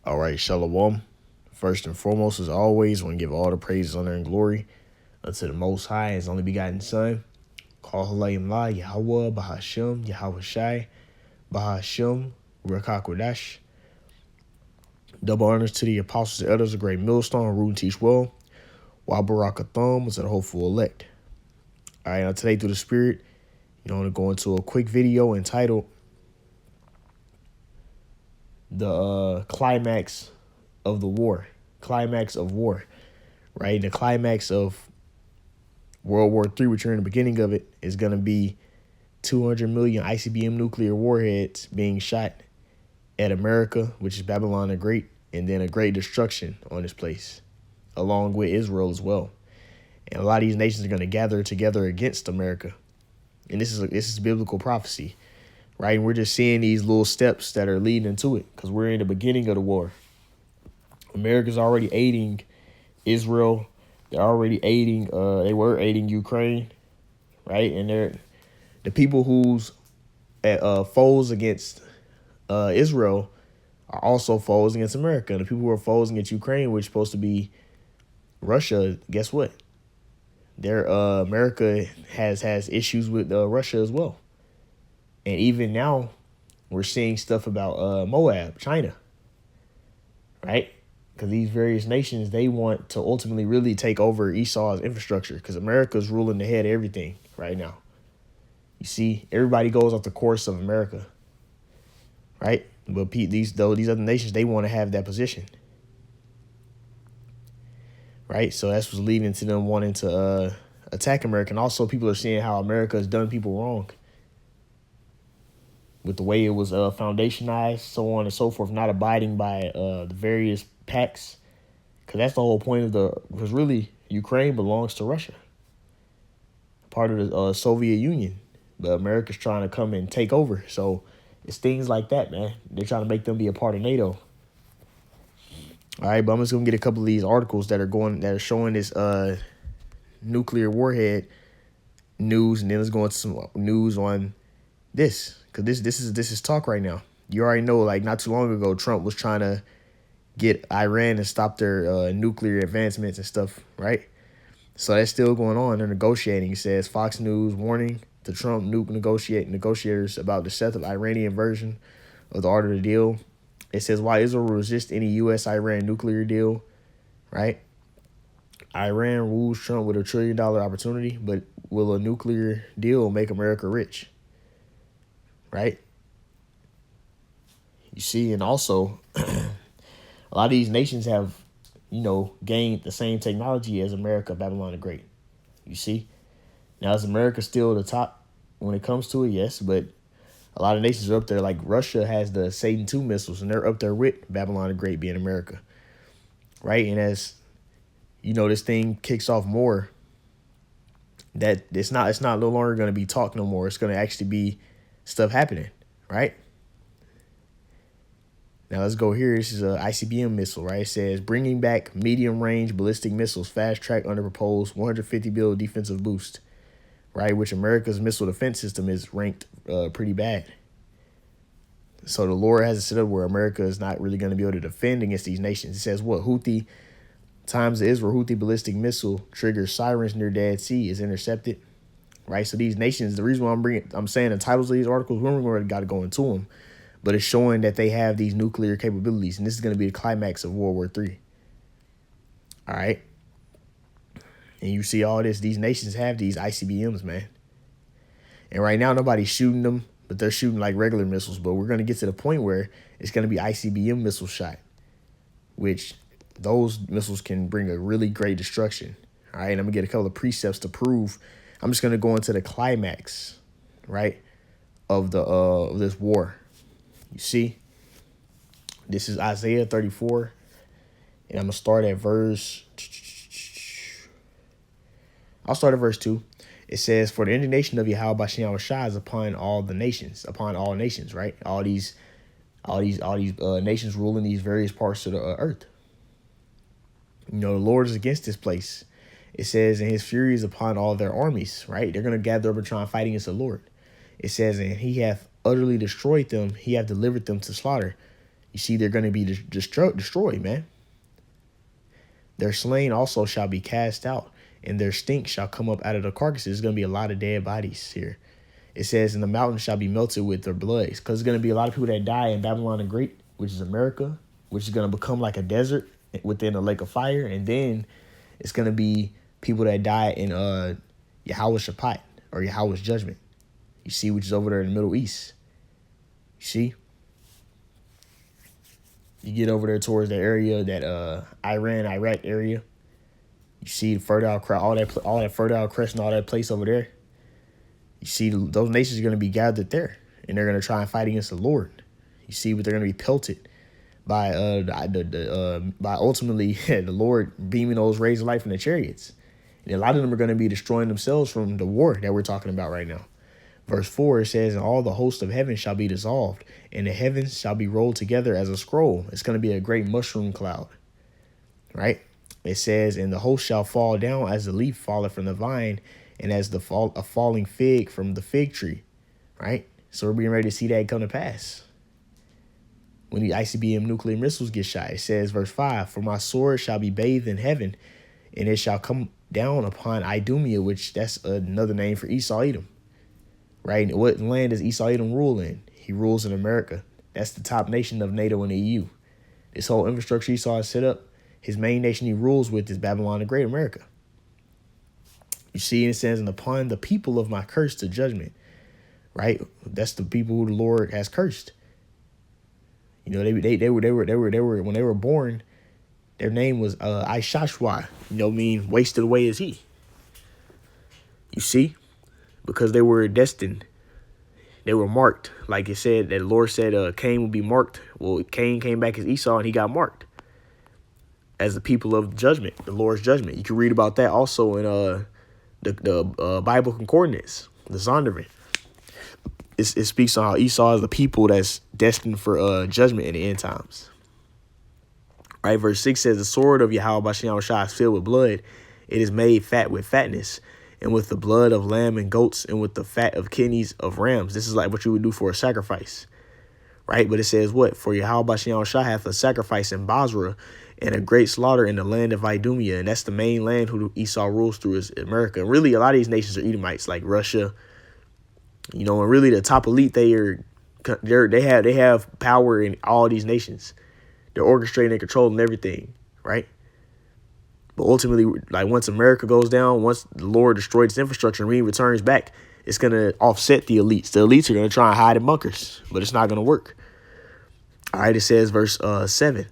All right, Shalom. First and foremost, as always, I want to give all the praise, honor, and glory unto the Most High, His only begotten Son. Call Halayim La, Yahweh, Bahashem, Yahweh Shai, Bahashem, Rakakwadash. Double honors to the apostles and elders of Great Millstone, root and teach well. While Barakatham was a hopeful elect. All right, now today through the Spirit, I want to go into a quick video entitled The Climax of the War. Climax of War, right? The climax of World War III, which you're in the beginning of it, is going to be 200 million ICBM nuclear warheads being shot at America, which is Babylon the Great, and then a great destruction on this place, along with Israel as well. And a lot of these nations are going to gather together against America. And this is biblical prophecy, right? And we're just seeing these little steps that are leading to it because we're in the beginning of the war. America's already aiding Israel. They're already aiding, they were aiding Ukraine, right? And they're the people who's foes against Israel are also foes against America. And the people who are foes against Ukraine, which is supposed to be Russia, guess what? America has issues with Russia as well. And even now, we're seeing stuff about Moab, China, right? Because these various nations, they want to ultimately really take over Esau's infrastructure because America's ruling the head of everything right now. You see, everybody goes off the course of America, right? But these other nations, they want to have that position, right? So that's what's leading to them wanting to attack America. And also people are seeing how America has done people wrong with the way it was foundationized, so on and so forth, not abiding by the various pacts. Because that's the whole point of because really Ukraine belongs to Russia, part of the Soviet Union. But America's trying to come and take over. So it's things like that, man. They're trying to make them be a part of NATO. All right, but I'm just gonna get a couple of these articles that are showing this nuclear warhead news, and then let's go into some news on this, because this is talk right now. You already know, like not too long ago, Trump was trying to get Iran to stop their nuclear advancements and stuff, right? So that's still going on. They're negotiating. It says Fox News warning to Trump negotiators about the deceptive Iranian version of the art of the deal. It says why Israel will resist any U.S.-Iran nuclear deal, right? Iran rules Trump with $1 trillion opportunity, but will a nuclear deal make America rich? Right? You see, and also a lot of these nations have, gained the same technology as America, Babylon the Great. You see? Now, is America still the top when it comes to it? Yes, but a lot of nations are up there. Like Russia has the Satan II missiles, and they're up there with Babylon the Great being America. Right? And as, this thing kicks off more, that it's not no longer going to be talk no more. It's going to actually be stuff happening, right? Now let's go here. This is a ICBM missile, right? It says bringing back medium-range ballistic missiles, fast-track under proposed $150 billion defensive boost, right? Which America's missile defense system is ranked pretty bad. So the Lord has it set up where America is not really going to be able to defend against these nations. It says what? Houthi times the Israel Houthi ballistic missile triggers sirens near Dead Sea is intercepted, right? So these nations, the reason why I'm saying the titles of these articles, we already got to go into them, but it's showing that they have these nuclear capabilities, and this is going to be the climax of World War III. All right. And you see all this, these nations have these ICBMs, man. And right now, nobody's shooting them, but they're shooting like regular missiles. But we're going to get to the point where it's going to be ICBM missile shot, which those missiles can bring a really great destruction. All right. And I'm going to get a couple of precepts to prove. I'm just going to go into the climax, right, of this war. You see, this is Isaiah 34, and I'm going to start at verse 2. It says, for the indignation of Yahweh Bashem Shai is upon all nations, right? All these nations ruling these various parts of the earth. The Lord is against this place. It says, and his fury is upon all their armies, right? They're going to gather up and try and fight against the Lord. It says, and he hath utterly destroyed them. He hath delivered them to slaughter. You see, they're going to be destroyed, man. Their slain also shall be cast out, and their stink shall come up out of the carcasses. There's going to be a lot of dead bodies here. It says, and the mountains shall be melted with their blood. Because there's going to be a lot of people that die in Babylon the Great, which is America, which is going to become like a desert within a lake of fire. And then it's going to be people that die in Yahweh's Shaphat, or Yahweh's judgment. You see, which is over there in the Middle East. You see? You get over there towards the area, that Iran, Iraq area. You see the Fertile Crescent, all that Fertile Crescent, all that place over there. You see those nations are going to be gathered there, and they're going to try and fight against the Lord. You see, but they're going to be pelted by by ultimately the Lord beaming those rays of light from the chariots. And a lot of them are going to be destroying themselves from the war that we're talking about right now. Verse 4, it says, and all the hosts of heaven shall be dissolved, and the heavens shall be rolled together as a scroll. It's going to be a great mushroom cloud, right? It says, and the host shall fall down as the leaf falleth from the vine, and as a falling fig from the fig tree, right? So we're being ready to see that come to pass. When the ICBM nuclear missiles get shot, it says, verse 5, for my sword shall be bathed in heaven, and it shall come down upon Idumea, which that's another name for Esau Edom, right? And what land does Esau Edom rule in? He rules in America. That's the top nation of NATO and the EU. This whole infrastructure Esau has set up, his main nation he rules with is Babylon the Great, America. You see, it says, and upon the people of my curse to judgment, right? That's the people who the Lord has cursed. You know, they were when they were born, their name was Ishashwa, mean wasted away is he. You see, because they were destined, they were marked. Like it said, that the Lord said Cain would be marked. Well, Cain came back as Esau, and he got marked as the people of judgment, the Lord's judgment. You can read about that also in the Bible concordance, the Zondervan. It speaks on how Esau is the people that's destined for judgment in the end times. Right, verse 6 says, the sword of Yahweh Bashem Shah is filled with blood. It is made fat with fatness, and with the blood of lamb and goats, and with the fat of kidneys of rams. This is like what you would do for a sacrifice. Right, but it says what? For Yahweh Bashem Shah hath a sacrifice in Basra, and a great slaughter in the land of Idumea. And that's the main land who Esau rules through is America. And really, a lot of these nations are Edomites, like Russia. And really the top elite, they have power in all these nations. They're orchestrating and controlling everything, right? But ultimately, like once America goes down, once the Lord destroys its infrastructure and he returns back, it's going to offset the elites. The elites are going to try and hide in bunkers, but it's not going to work. All right, it says verse 7.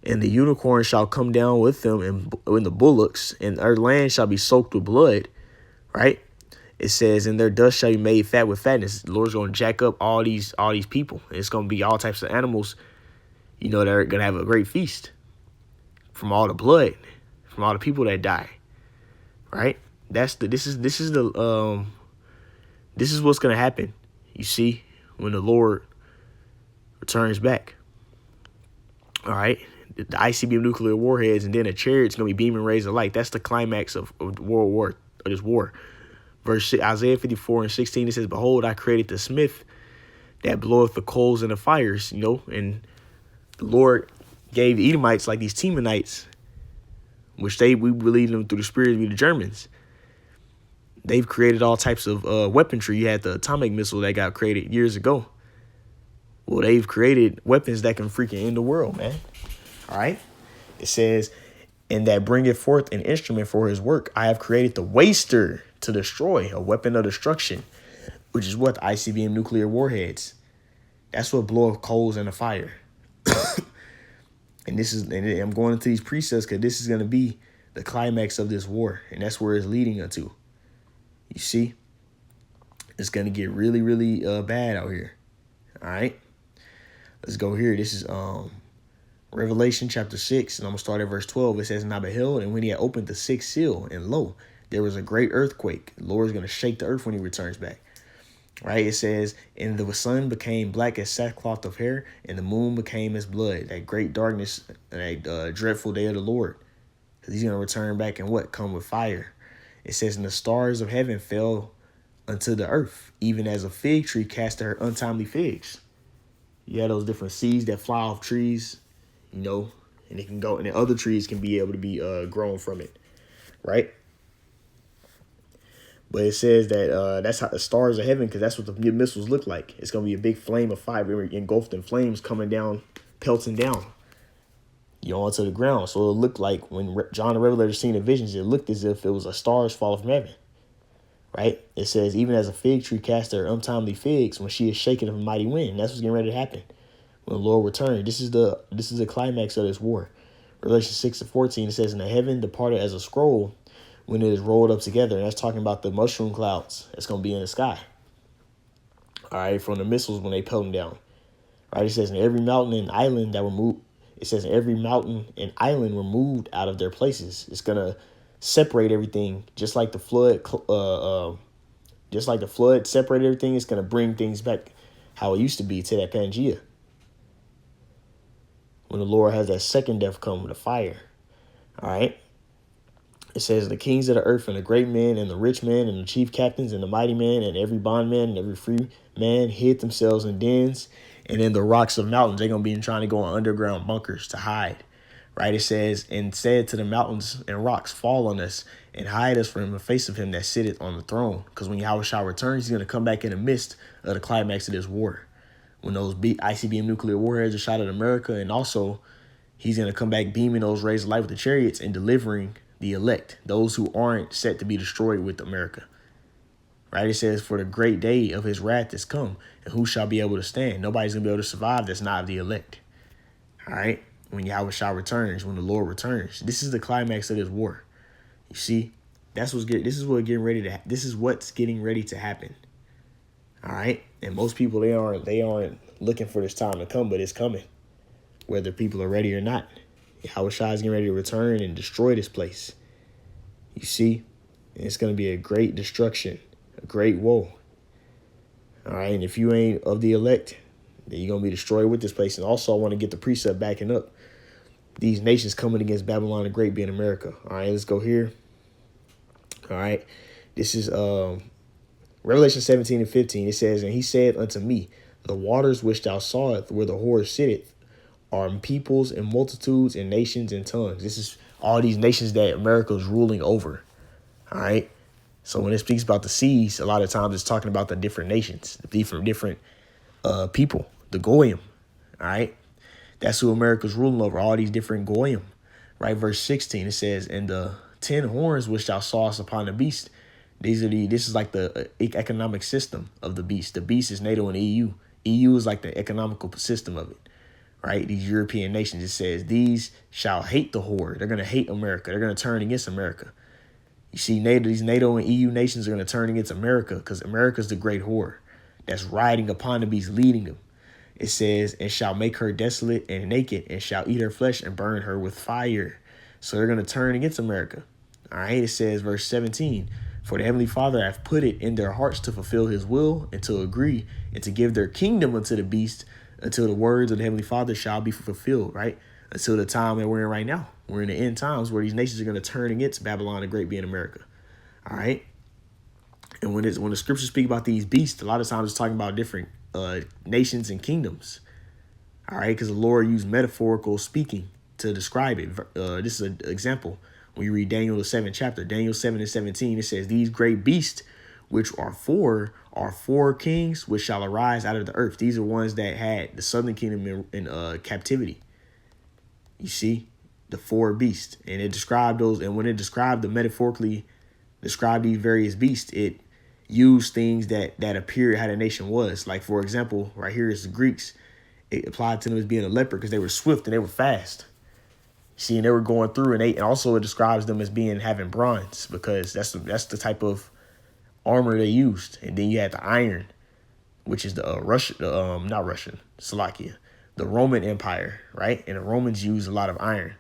And the unicorn shall come down with them in the bullocks, and their land shall be soaked with blood, right? It says, and their dust shall be made fat with fatness. The Lord's going to jack up all these people. And it's going to be all types of animals, that are going to have a great feast from all the blood, from all the people that die, right? This is what's going to happen. You see, when the Lord returns back. All right. The ICBM nuclear warheads, and then a chariot's going to be beaming rays of light. That's the climax of this war. Verse Isaiah 54:16, it says, behold, I created the smith that bloweth the coals and the fires, and the Lord gave the Edomites, like these Temanites, which we believe them through the spirit to be the Germans. They've created all types of weaponry. You had the atomic missile that got created years ago. Well, they've created weapons that can freaking end the world, man. All right. It says, and that bringeth forth an instrument for his work. I have created the waster to destroy, a weapon of destruction, which is what? The ICBM nuclear warheads. That's what blow up coals in the fire. And I'm going into these precepts because this is going to be the climax of this war. And that's where it's leading us to. You see, it's going to get really, really bad out here. All right. Let's go here. This is Revelation chapter 6, and I'm going to start at verse 12. It says, and I beheld, and when he had opened the sixth seal, and lo, there was a great earthquake. The Lord is going to shake the earth when he returns back. Right? It says, and the sun became black as sackcloth of hair, and the moon became as blood. That great darkness, that dreadful day of the Lord. Because he's going to return back and what? Come with fire. It says, and the stars of heaven fell unto the earth, even as a fig tree cast her untimely figs. You have those different seeds that fly off trees, you know, and it can go, and then other trees can be able to be grown from it, right? But it says that that's how the stars of heaven, because that's what the missiles look like. It's going to be a big flame of fire engulfed in flames coming down, pelting down, onto the ground. So it looked like when John the Revelator seen the visions, it looked as if it was a stars falling from heaven, right? It says, even as a fig tree casts her untimely figs when she is shaken of a mighty wind. That's what's getting ready to happen when the Lord returns. This is the climax of this war. Revelation 6:14, it says, and the heaven departed as a scroll when it is rolled up together. And that's talking about the mushroom clouds that's going to be in the sky. All right, from the missiles when they pelt them down. All right, it says, in every mountain and island that were moved, it says, every mountain and island were moved out of their places. It's going to separate everything, just like the flood. Just like the flood separated everything, it's going to bring things back how it used to be to that Pangea. When the Lord has that second death come with a fire. All right. It says, the kings of the earth and the great men and the rich men and the chief captains and the mighty men and every bondman and every free man hid themselves in dens and in the rocks of mountains. They're going to be trying to go in underground bunkers to hide. Right. It says, and said to the mountains and rocks, fall on us and hide us from the face of him that sitteth on the throne. Because when Yahushua returns, he's going to come back in the midst of the climax of this war. When those ICBM nuclear warheads are shot at America, and also he's going to come back beaming those rays of light with the chariots and delivering the elect, those who aren't set to be destroyed with America. Right? It says, for the great day of his wrath is come, and who shall be able to stand? Nobody's going to be able to survive that's not of the elect. All right? When Yahushua returns, when the Lord returns. This is the climax of this war. You see? This is what's getting ready to happen. All right? And most people, they aren't looking for this time to come, but it's coming. Whether people are ready or not. Yahushua is getting ready to return and destroy this place. You see? And it's going to be a great destruction. A great woe. All right? And if you ain't of the elect, then you're going to be destroyed with this place. And also, I want to get the precept backing up these nations coming against Babylon the Great being America. All right, let's go here. All right. This is Revelation 17:15. It says, and he said unto me, the waters which thou sawest where the whore sitteth are peoples and multitudes and nations and tongues. This is all these nations that America is ruling over. All right. So when it speaks about the seas, a lot of times it's talking about the different nations, the different people, the Goyim. All right. That's who America's ruling over, all these different Goyim. Right. Verse 16, it says, and the 10 horns which thou sawest upon the beast. This is like the economic system of the beast. The beast is NATO and EU. EU is like the economical system of it. Right. These European nations, it says, these shall hate the whore. They're going to hate America. They're going to turn against America. You see, these NATO and EU nations are going to turn against America because America's the great whore that's riding upon the beast, leading them. It says, and shall make her desolate and naked, and shall eat her flesh and burn her with fire. So they're going to turn against America. All right. It says, verse 17, for the Heavenly Father hath put it in their hearts to fulfill his will and to agree and to give their kingdom unto the beast until the words of the Heavenly Father shall be fulfilled. Right. Until the time that we're in right now. We're in the end times where these nations are going to turn against Babylon the Great being America. All right. And when the scriptures speak about these beasts, a lot of times it's talking about different nations and kingdoms. All right. Because the Lord used metaphorical speaking to describe it. This is an example. When you read Daniel, the 7th chapter, Daniel 7:17, it says, these great beasts, which are four kings, which shall arise out of the earth. These are ones that had the southern kingdom in captivity. You see, the four beasts. And it described those. And when it metaphorically described these various beasts, it used things that appeared how the nation was. Like, for example, right here is the Greeks. It applied to them as being a leopard because they were swift and they were fast. See, and they were going through, and also it describes them as having bronze because that's the type of armor they used. And then you had the iron, which is the Slovakia, the Roman Empire, right? And the Romans used a lot of iron.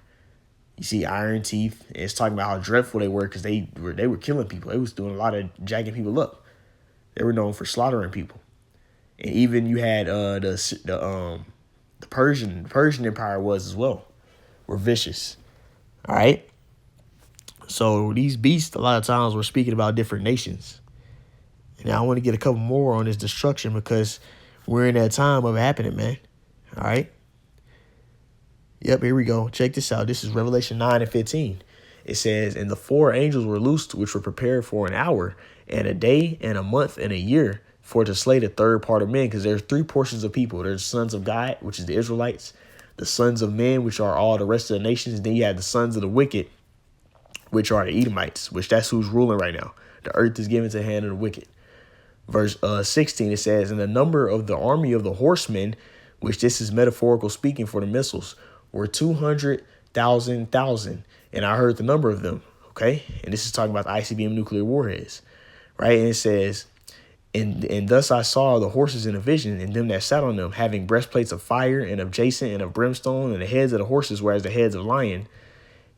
You see iron teeth. And it's talking about how dreadful they were because they were killing people. They was doing a lot of jacking people up. They were known for slaughtering people. And even you had the Persian Empire was as well. Were vicious. All right. So these beasts, a lot of times we're speaking about different nations. And now I want to get a couple more on this destruction because we're in that time of it happening, man. All right. Yep, here we go. Check this out. This is Revelation 9 and 15. It says, and the four angels were loosed, which were prepared for an hour, and a day, and a month, and a year, for to slay the third part of men, because there's three portions of people. There's sons of God, which is the Israelites, the sons of men, which are all the rest of the nations. Then you have the sons of the wicked, which are the Edomites, which that's who's ruling right now. The earth is given to the hand of the wicked. Verse 16, it says, and the number of the army of the horsemen, which this is metaphorical speaking for the missiles, were 200,000. And I heard the number of them. Okay. And this is talking about the ICBM nuclear warheads. Right. And it says, and thus I saw the horses in a vision, and them that sat on them, having breastplates of fire and of jacinth and of brimstone, and the heads of the horses were as the heads of lion.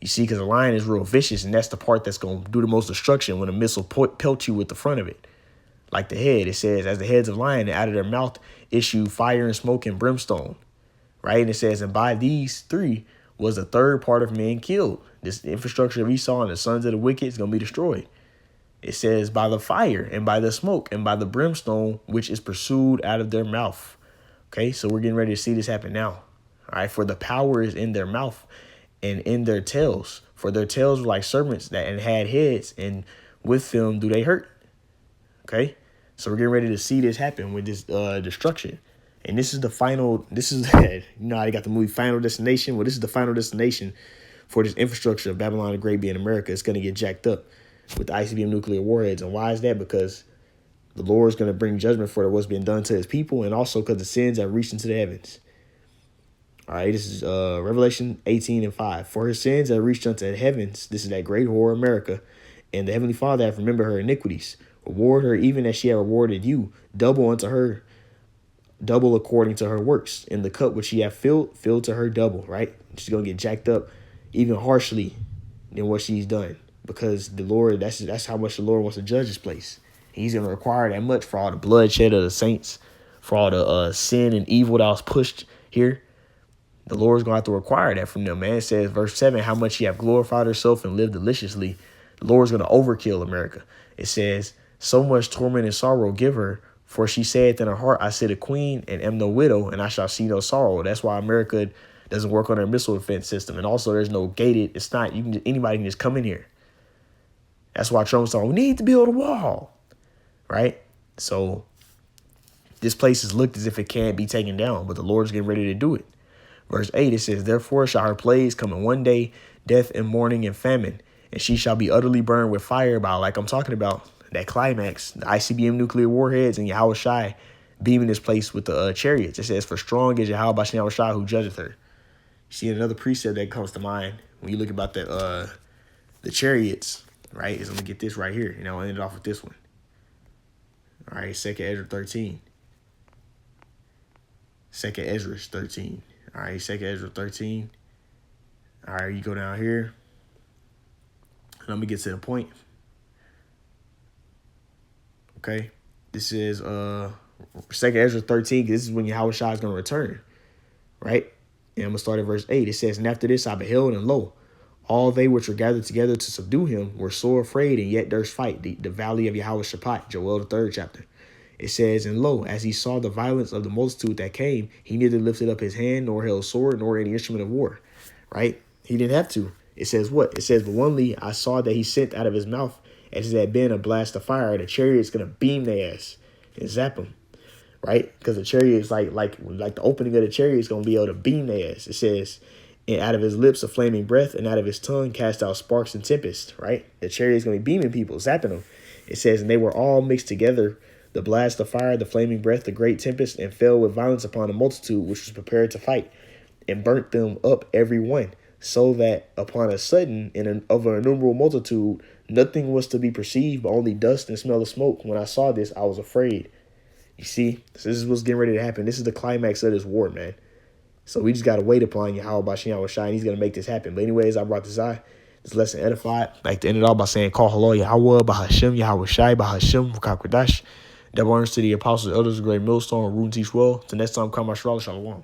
You see, because a lion is real vicious, and that's the part that's going to do the most destruction when a missile pelt you with the front of it. Like the head, it says, as the heads of lion, and out of their mouth issue fire and smoke and brimstone. Right. And it says, and by these three was the third part of men killed. This infrastructure of Esau and the sons of the wicked is going to be destroyed. It says, by the fire and by the smoke and by the brimstone, which is pursued out of their mouth. Okay. So we're getting ready to see this happen now. All right. For the power is in their mouth and in their tails. For their tails were like serpents that and had heads, and with them do they hurt. Okay. So we're getting ready to see this happen with this destruction. And this is the final, this is, you know, I got the movie Final Destination. Well, this is the final destination for this infrastructure of Babylon the Great being America. It's going to get jacked up with the ICBM nuclear warheads. And why is that? Because the Lord is going to bring judgment for what's been done to his people, and also because the sins have reached into the heavens. All right, this is Revelation 18 and 5. For her sins have reached unto the heavens. This is that great whore America. And the Heavenly Father hath remembered her iniquities. Reward her even as she hath rewarded you. Double unto her, double according to her works. In the cup which she hath filled, filled to her double, right? She's going to get jacked up even harshly than what she's done. Because the Lord, that's how much the Lord wants to judge this place. He's going to require that much for all the bloodshed of the saints, for all the sin and evil that was pushed here. The Lord's going to have to require that from them, man. It says, verse 7, how much she have glorified herself and lived deliciously. The Lord's going to overkill America. It says, so much torment and sorrow give her, for she saith in her heart, I sit a queen and am no widow, and I shall see no sorrow. That's why America doesn't work on their missile defense system. And also there's no gated. It's not, anybody can just come in here. That's why Trump's saying, we need to build a wall, right? So this place has looked as if it can't be taken down, but the Lord's getting ready to do it. Verse 8, it says, therefore shall her plagues come in one day, death and mourning and famine, and she shall be utterly burned with fire by, like I'm talking about, that climax, the ICBM nuclear warheads, and Yahweh Shai beaming this place with the chariots. It says, for strong is Yahweh Yahweh Shai who judgeth her. You see another precept that comes to mind when you look about the chariots, right? Is I'm going to get this right here. I'll end it off with this one. All right, 2nd Ezra 13. 2nd Ezra 13. All right, 2nd Ezra 13. All right, you go down here. And I'm going to get to the point. Okay, this is 2nd Ezra 13. This is when Yahweh Shai is going to return, right? And I'm going to start at verse 8. It says, and after this I beheld, and lo, all they which were gathered together to subdue him were sore afraid, and yet durst fight. The valley of Yahweh Shaphat, Joel the 3rd chapter. It says, and lo, as he saw the violence of the multitude that came, he neither lifted up his hand, nor held sword, nor any instrument of war, right? He didn't have to. It says what? It says, but only I saw that he sent out of his mouth, as it had been a blast of fire, the chariot's going to beam their ass and zap them, right? Because the chariot is like the opening of the chariot is going to be able to beam their ass. It says, and out of his lips a flaming breath, and out of his tongue cast out sparks and tempest, right? The chariot is going to be beaming people, zapping them. It says, and they were all mixed together, the blast of fire, the flaming breath, the great tempest, and fell with violence upon the multitude which was prepared to fight, and burnt them up every one, so that upon a sudden of an innumerable multitude, nothing was to be perceived, but only dust and smell of smoke. When I saw this, I was afraid. You see, so this is what's getting ready to happen. This is the climax of this war, man. So we just got to wait upon Yahweh Yahweh Shai, and he's going to make this happen. But anyways, I brought this out. This lesson edified. I like to end it all by saying, call hello Yahweh, Bahashem, Yahweh Shai, Bahashem, Wakakwadash. Double honors to the apostles, elders, great millstone, root and teach well. Till next time, come, Shalom.